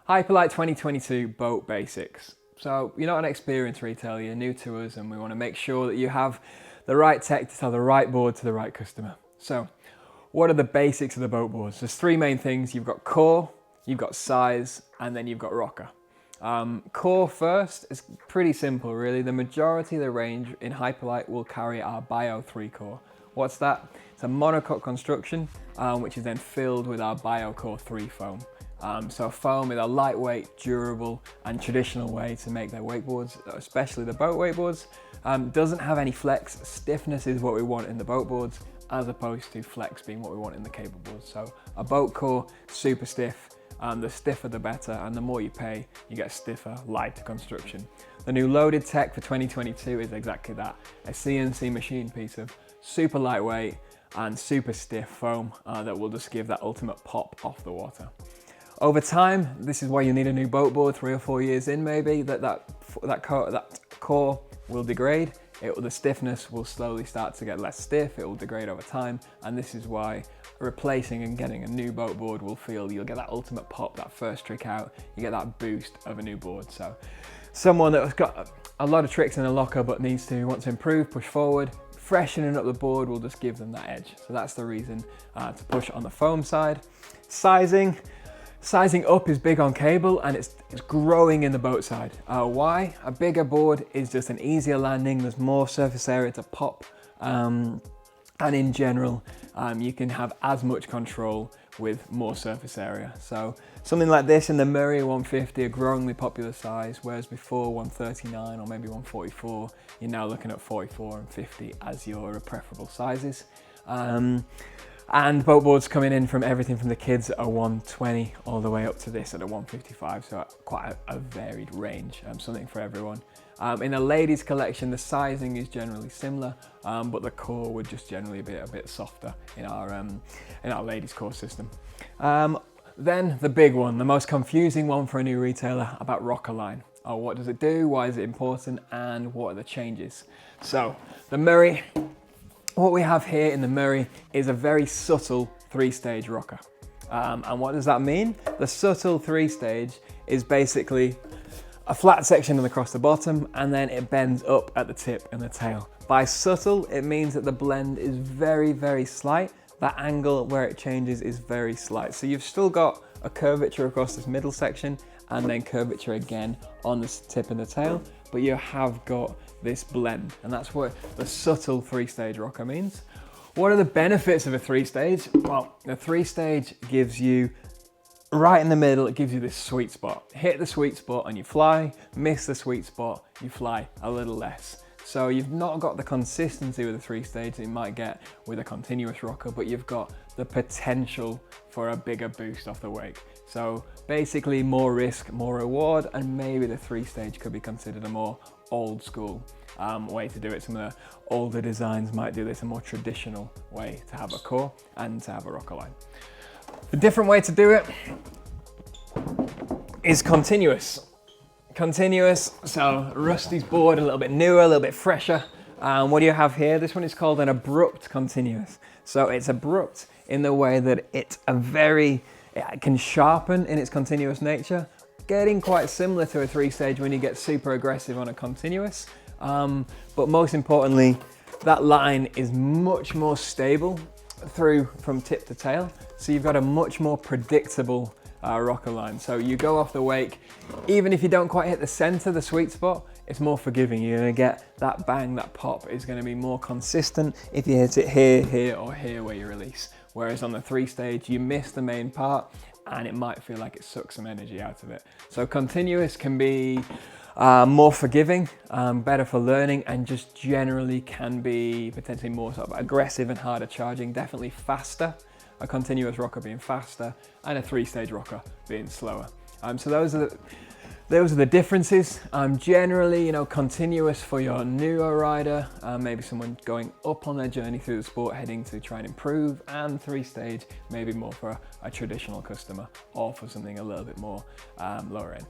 Hyperlite 2022 Boat Basics. So you're not an experienced retailer, you're new to us, and we want to make sure that you have the right tech to sell the right board to the right customer. So what are the basics of the boat boards? There's three main things. You've got core, you've got size, and then you've got rocker. Core first is pretty simple really. The majority of the range in Hyperlite will carry our Bio 3 core. What's that? It's a monocoque construction, which is then filled with our Bio Core 3 foam. So foam is a lightweight, durable and traditional way to make their wakeboards, especially the boat wakeboards. Doesn't have any flex. Stiffness is what we want in the boat boards as opposed to flex being what we want in the cable boards. So a boat core, super stiff. The stiffer the better, and the more you pay, you get stiffer, lighter construction. The new loaded tech for 2022 is exactly that. A CNC machine piece of super lightweight and super stiff foam that will just give that ultimate pop off the water. Over time, this is why you need a new boat board 3 or 4 years in maybe, that core will degrade. The stiffness will slowly start to get less stiff, it will degrade over time, and this is why replacing and getting a new boat board will feel, you'll get that ultimate pop, that first trick out, you get that boost of a new board. So someone that's got a lot of tricks in the locker but wants to improve, push forward, freshening up the board will just give them that edge. So that's the reason to push on the foam side. Sizing up is big on cable, and it's growing in the boat side. Why? A bigger board is just an easier landing, there's more surface area to pop, and in general, you can have as much control with more surface area. So something like this in the Murray 150, a growingly popular size, whereas before 139 or maybe 144, you're now looking at 44 and 50 as your preferable sizes. And boat boards coming in from everything from the kids at a 120 all the way up to this at a 155, so quite a varied range, something for everyone. In the ladies collection, the sizing is generally similar, but the core would just generally be a bit softer in our ladies core system. Then the big one, the most confusing one for a new retailer, about rocker line. What does it do? Why is it important? And what are the changes? So the Murray. What we have here in the Murray is a very subtle 3-stage rocker. And what does that mean? The subtle 3-stage is basically a flat section across the bottom, and then it bends up at the tip and the tail. By subtle, it means that the blend is very, very slight. That angle where it changes is very slight. So you've still got a curvature across this middle section and then curvature again on the tip and the tail, but you have got this blend, and that's what the subtle 3-stage rocker means. What are the benefits of a 3-stage? Well, the 3-stage gives you, right in the middle, it gives you this sweet spot. Hit the sweet spot and you fly, miss the sweet spot, you fly a little less. So you've not got the consistency with a 3-stage that you might get with a continuous rocker, but you've got the potential for a bigger boost off the wake. So basically more risk, more reward, and maybe the 3-stage could be considered a more old school way to do it. Some of the older designs might do this a more traditional way to have a core and to have a rocker line. The different way to do it is continuous. So Rusty's board, a little bit newer, a little bit fresher. What do you have here? This one is called an Abrupt Continuous. So it's abrupt in the way that it can sharpen in its continuous nature, getting quite similar to a 3-stage when you get super aggressive on a continuous. But most importantly, that line is much more stable from tip to tail. So you've got a much more predictable rocker line. So you go off the wake, even if you don't quite hit the center, the sweet spot, it's more forgiving. You're gonna get that bang, that pop is gonna be more consistent if you hit it here, here, or here where you release. Whereas on the 3-stage, you miss the main part and it might feel like it sucks some energy out of it. So continuous can be more forgiving, better for learning, and just generally can be potentially more sort of aggressive and harder charging, definitely faster. A continuous rocker being faster and a 3-stage rocker being slower. So those are the differences. Generally, continuous for your newer rider, maybe someone going up on their journey through the sport, heading to try and improve, and 3-stage maybe more for a traditional customer or for something a little bit more lower end.